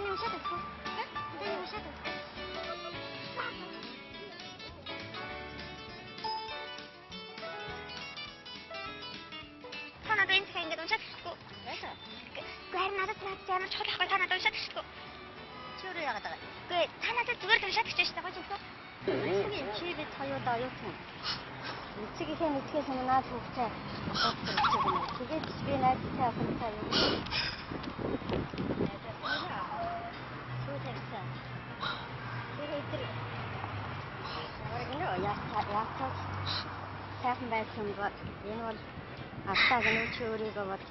원장님 오셔도 네? 원장님 오셔도 танад энэ цаг ингэж уншаад харин надад амар чухал ахгүй танад уншаад шүү. Чи өөрөө яагаад байгаа? Үгүй та надад зүгээр л уншаад гэж байна шүү дээ. Чи бид хоёудаа юу юм? Эцэгийнхээ мэдхээс өмнө наад хүүхдээ бодсон юм. Тэгээд би найзтай авахтай юм. Сүү тавьсан. Тэгээд яатаа сайхан байсан бол энэ бол алтааг нь чи өөрийгөө бод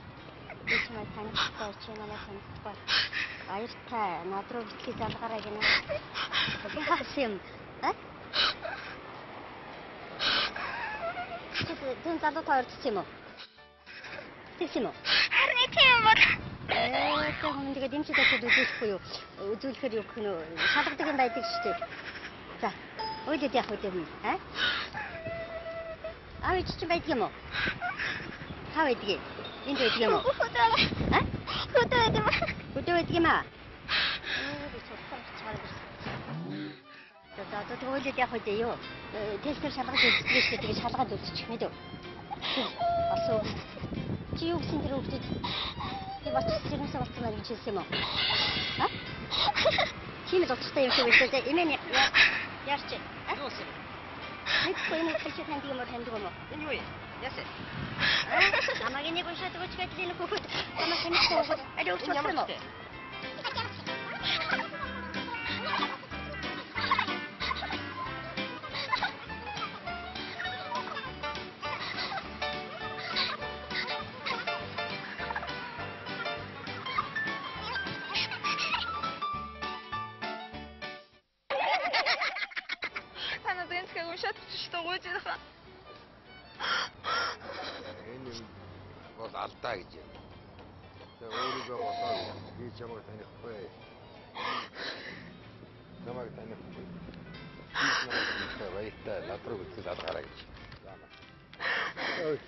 би чамайг танихгүй чи намайг танихгүй баяртай над руу битгий залгаарай гинэ. Яасан юм? Тэн залуу таарч юм уу? Тэсэм үү? Харин тийм бол тэг хүн тэгээд юм чи дахиад үзүүлэхгүй юу? Үзүүлэхээр юу гэх нь шалгадаг юм байдаг шүү дээ. За, өөдөд яах вэ юм? Аавч чи байдаг юм уу? Хаа байдаг? Энд байдаг юм уу? Хөдөө байдаг юм. Хөдөө байдаг юм аа? Би цогцол чараад ирсэн. За өөдөд яах вэ юу? Тестээр шалгаж үзчихлээ шүү дээ. Тэгээд шалгаад үзчих мэд үү? Асуу. Чи юу гэсэн тэр хүүхдэд би бочс зэрэмсээ болцмаар гэж хэлсэн юм уу? Чимэд утгатай юм шиг байсан. Эмээ яарч. Юу вэ? Мэдгүй энэ чи танд юм уу таньдаг юм уу? Энэ юу вэ? Яасан? Намайг нэг уншаад өгч гэдэг энэ хүүхэд намайг танихгүй хүүхэд ари өгч юм уу? Танад энэ цаг уншаад шүү дээ гойж байгаа. Энэ бол алдаа гэж юм. Тэгээ өөрийгөө бодоод би чамайг танихгүй. Намайг танихгүй. Би баяртай над руу битгий залгаарай гэж. Ой,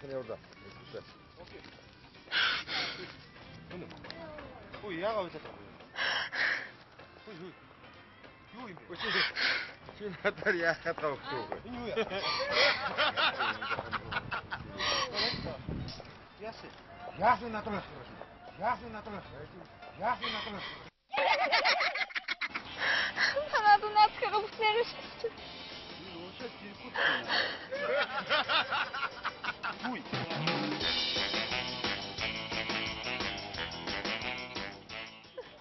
тань явда. Окей. Ой, яагаад удаад байгаа юм? Ой. Юу юм бэ? Чи надад яахад тавхгүй. Энэ юу яа? Яасан? Яасан надад. Яасан надад. Яасан надад. Танад наадхыг бүснээр шүү. Энэ уушаад ирэхгүй. Үй.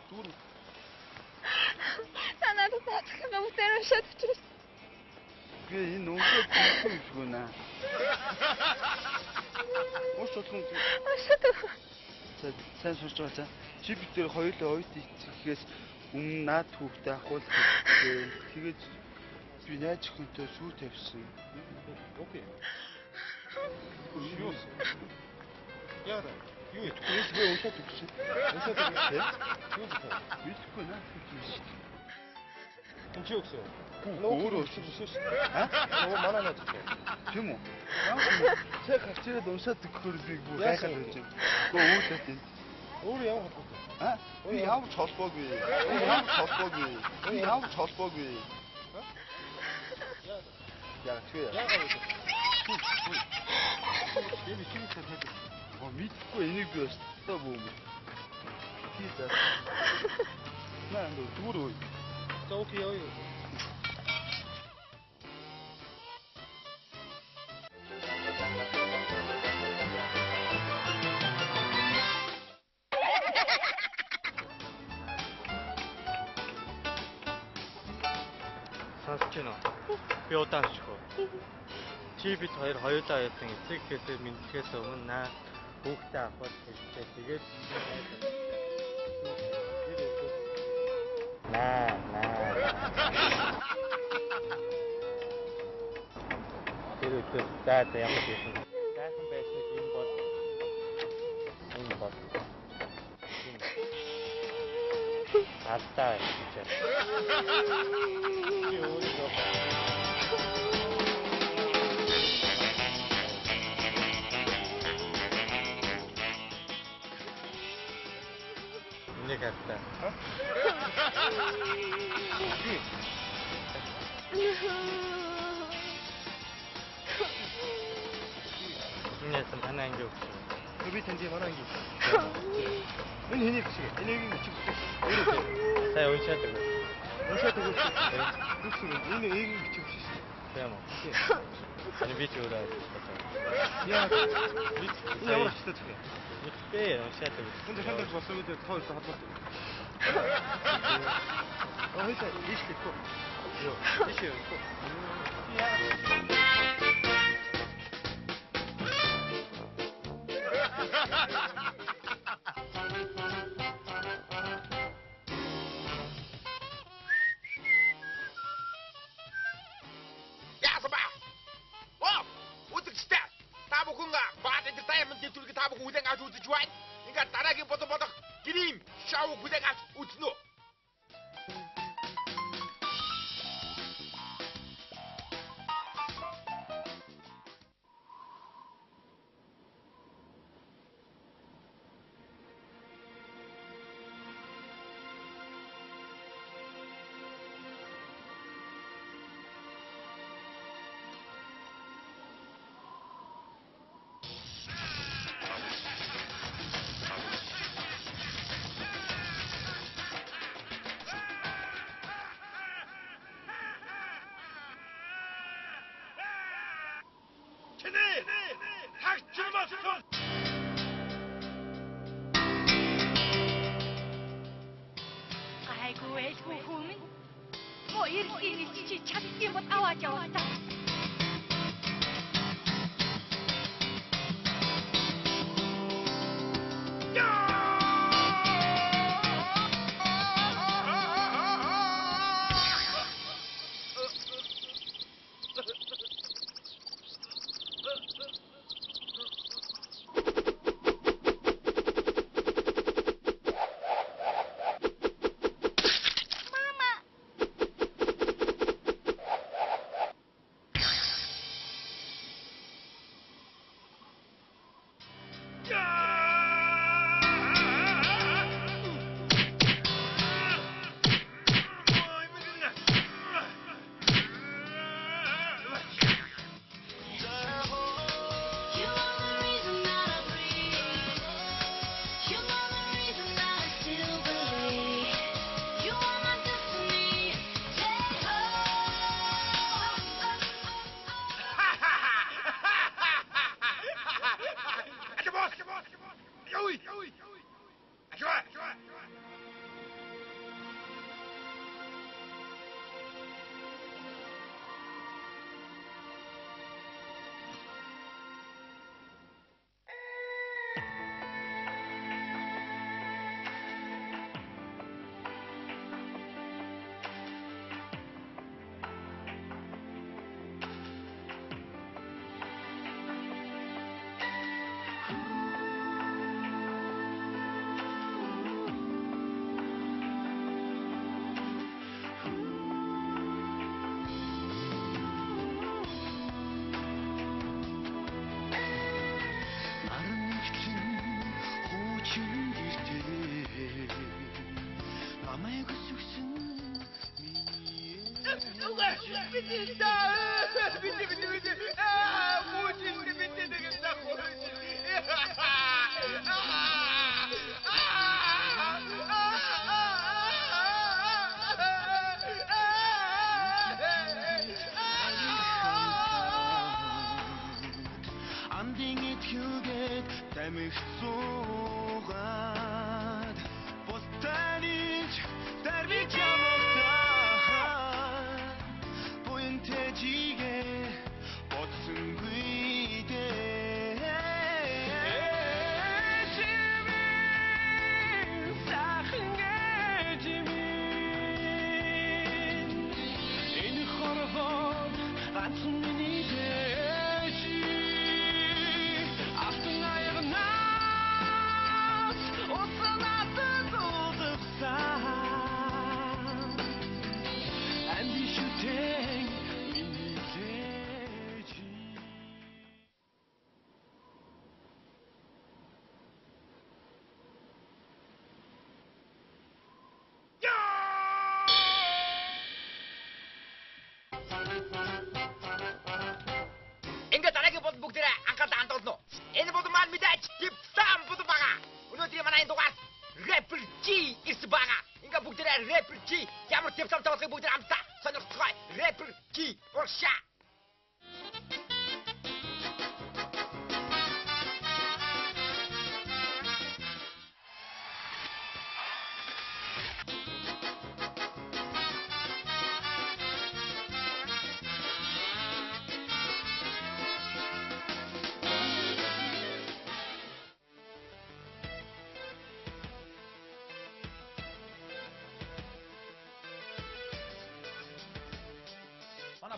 Түр. Танад наадхыг бүснээр шүү. Гэ энэ уушаад ирэхгүй юм шиг байна. Уушаадхан. За сайн сурч байгаа цаа. Чи бид нэр хоёулаа ойд итгэхээс өмнө наад хүүхдээ ахуул тэгээд би найз охинтой сүү тавьсан. Окей. Юу? Яа. Юу вэ? Би уушаад өгсөн. Уушаад өгсөн. Юу вэ? Битгэхгүй наа гэж шүү дээ. Энд чи өгсөн. Өөрөө өчсөн шүү. Оо манай найз өгсөн. Тийм үү? Цэг хавчираад уншаад өгөхөөр би бүр гайхаад байж байна. Гэхдээ өөдөө тийм. Өөр ямар холбоотой? Би ямар ч холбоогүй. Би ямар ч холбоогүй. Яа, чи яа. Би чи хэлээд. Мэдхгүй энийг би өстой бөөм. Чи за. Наа дүүрөө. За окей яа. сонсож байна уу? Би удаанч хөө. Чи бид хоёулаа яасан эцэг гэхээс мэдхээс өмнө наа хүүхдээ авах хэрэгтэй. Тэгээд наа. Тэр үгүй даа ямар байсан. Сайхан байсан юм бол энэ бол алдаа гэж. Нэг 갔다. Нээсэн танаа анги өгч. Би танд юм анаа ингэ. Энэ хэнийг гэж. Энийг ингэ чи. Сая уншаад өгөө. Уншаад өгөөч. Энэ энийг гэж шүү. Тийм үү. Энэ би ч өөрөө бодсон. Яа. Ямар ч таах юм. Мэдээ уншаад өгөө. Энд хандаж болсон үед тоо холбоотой. Хоёлаа ийш гэхгүй. Йоо. Ийш яахгүй. Яасан ба? Оо, үтгчтэй. Та бүхэн баад entertainment нэвтрүүлэг та бүхэн хүлээн авч үзэж байна. Ингээд дараагийн бодох грим шоу хүлээн авч үзнэ үү? Айгу эсгүй хүмүүс. Мо ирсийн чи чаддсан бол аваад яваа та. Алтан аяғынан бүгдээ анхаад хандуулно. Энэ бол маань мэдээж Дифтам бод байгаа. Өнөөдрийн манай энэ дугаар Rapper G ирсэн байгаа. Ингээ бүгдээ Rapper G ямар Дифтамтай болохыг бүгдээ хамтдаа сонирхцгаая. Rapper G уршаа.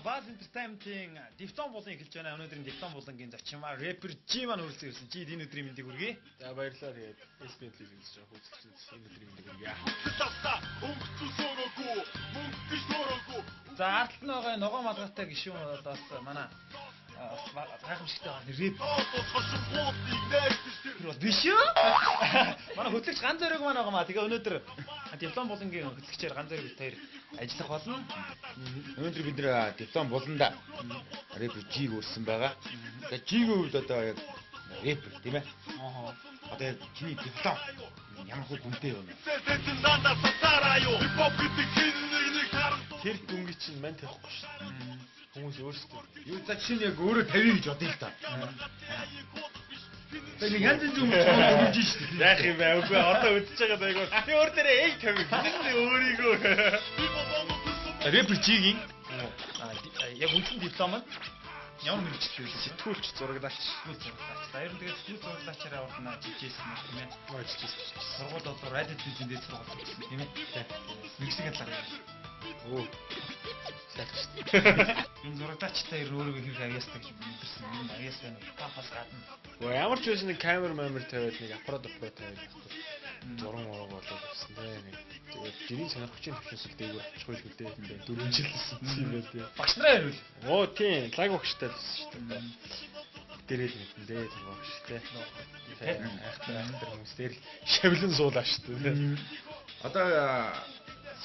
Buzz Entertainment-ийн Дифтом болон эхэлж байна. Өнөөдрийн Дифтом болонгийн зочномаар Rapper G маань хүрэлцэн ирсэн. G энэ өдрийн мэндийг хүргэе. За баярлалаа тэгээд SBL-ийг үзэж байгаа үзэгчдээс энэ өдрийн мэндийг хүргэе. За артлт нь байгаа ногоо малгайтай гишүүн одоос манай гайхамшигтай рэп. Биш үү? Манай хөтлөгч ганц зөрөг маань байгаа маа. Тэгээ өнөөдөр Дифтом болонгийн хөтлөгчээр ганц зөрөг хоёр ажиллах болно. Өнөөдөр бид нэр Дифтом болонда Rapper G-г өрсөн байгаа. Тэгээд G-ийн хувьд одоо яг Rapper тийм ээ. Одоо яг чиний Дифтом ямар хөө дүнтэй юм. Тэр дүнгийн чинь мань тавихгүй шүү дээ. Хүмүүс өөрсдөө. Юу за чинь яг өөрөө тавья гэж бодъё л та. Тэгээ янз бүрийн юм өгж шүү дээ. Яах юм бэ? Үгүй одоо үдчихэж байгаа байгуу. Би өөр дээрээ эй тавь. Энэ өөрийгөө. Rapper G-ийн яг үндсэн диплом нь ямар мэргэжил вэ? Сэтгүүлч, зураглаач. За ер нь тэгээд сэтгүүл зураглаачаараа урднаа жижигсэн юм тийм ээ. Жижигсэн. Сургууль одоо радио телевизэн дээр сургууль гэсэн тийм ээ. Мексикийн талаар. Оо. Энэ зураглаачтай ер нь өөрийгөө хэрэг аяастай гэж мэдэрсэн. Энэ аяас байна. Папас гадна. Оо ямар ч байсан нэг камер тавиад нэг аппарат тавиад зураг болоод гэсэн тийм. Тэгээд жирийн сонирхчийн төвшинсэл дээгүүр очихгүй л үдээ. 4 жил гэсэн юм байна тийм. Багш нараа ярил. Оо тийм, лаг багштай л шүү дээ. Дээрэл мэдэн дээ багш тийм. Айхтар хүмүүс дээр шавлан суулаа шүү дээ. Одоо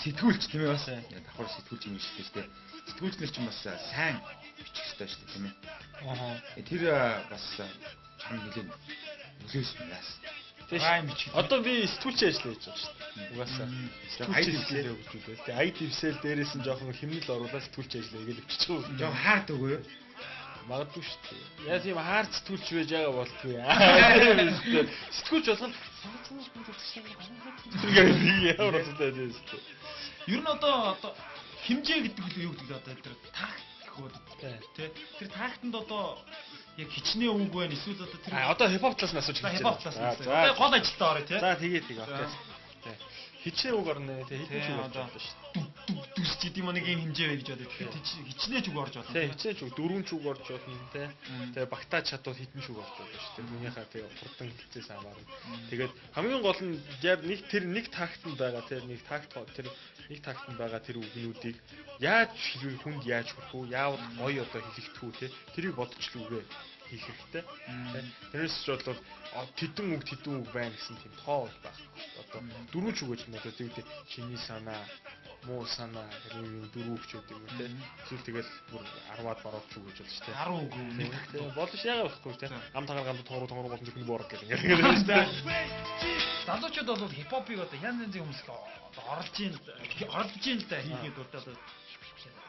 сэтгүүлч тийм ээ бас давхар сэтгүүлч юм шүү дээ. Сэтгүүлчнэр ч бас сайн бичих хэрэгтэй шүү дээ тийм ээ. Тэр бас чам нэлээд нөлөөсөн нас. Одоо би сэтгүүлч ажиллаж байгаа шүү дээ. Угаасаа сэтгүүлч ажиллая гэж үү. Тэгээ IT дэвсэл дээрээс нь жоохон хэмнэл оруулаад сэтгүүлч ажиллая гэж өччих үү. Жоо хаард үгүй юу? Магадгүй шүү дээ. Яа тийм хаард сэтгүүлч байж байгаа болтгүй. Сэтгүүлч болгоно. Тэгээ ямар утгатай вэ? Ер нь одоо хэмжээ гэдэг нь юу гэдэг одоо тэр тагт гэхүүд тий. Тэр тагтанд одоо яг хичнээн үг байна эсвэл одоо тэр одоо хипхоп талаас нь асууж байна. Хипхоп талаас нь. Одоо гол ажилтаа орё тий. За тэгээд окей. Тий. Хичнээн үг орно тий. Хичнээн үг орно шүү дээ. Дүс гэдэг юм нэг юм хэмжээ вэ гэж бодож. Тэгэхээр хичнээн үг орж байна. Тий, хичнээн үг, дөрвөн ч үг орж байна тий. Тэгээ багтаач чадвал хэдэн ч үг орж байна шүү дээ. Түүнийхээ тэгээ хурдан хилцээс хамаарна. Тэгээд хамгийн гол нь яг нэг тактанд байгаа тий. Нэг тактанд байгаа тэр үгнүүдийг яаж хэлвэ, хүнд яаж хүрэх үү, яавал гоё одоо хэлэгдэх үү тий. Тэрийг бодчихлоогүй хийх хэрэгтэй. Тэрнээс ч бол тэдэн үг байна гэсэн тийм тоо бол байх. Одоо дөрвөн ч үг гэж бодож тэгвэл чиний санаа, муу санаа гэх дөрвөн үг ч гэдэг юм тий. Эсвэл тэгэл бүр 10-аад барууд ч үг гэж болж тий. 10 үг үү. Болж яагаад болохгүй тий. Ам тагаар тонгор болон зөвхөн боорог гэх юм шүү дээ. Залуучууд бол хипхопыг одоо янз янзын хүмүүс оролж ийн л да хийхэд одоо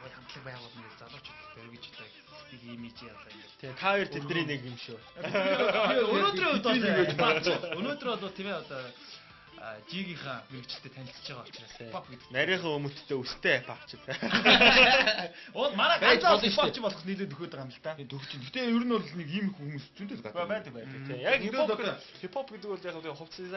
хамтлаг байгуулна гэж залуучууд өргөж одоо би имиж яалаа юм. Тий, та хоёр тэдний нэг юм шүү. Өнөөдрийн үед бол өнөөдөр бол тийм ээ одоо G-гийнхаа мэрэгчлээ танилцж байгаа учраас хипхоп гэдэг. Нарийнхан өмөттэй өстэй хипхопч. Оо манай ганцаа хипхопч болох нийлээд өгöd байгаа юм л да. Төгч. Гэтэ ер нь бол нэг ийм хүмүүс зөндөл гадаа. Байдаг. Яг хипхоп гэдэг бол яг хувцас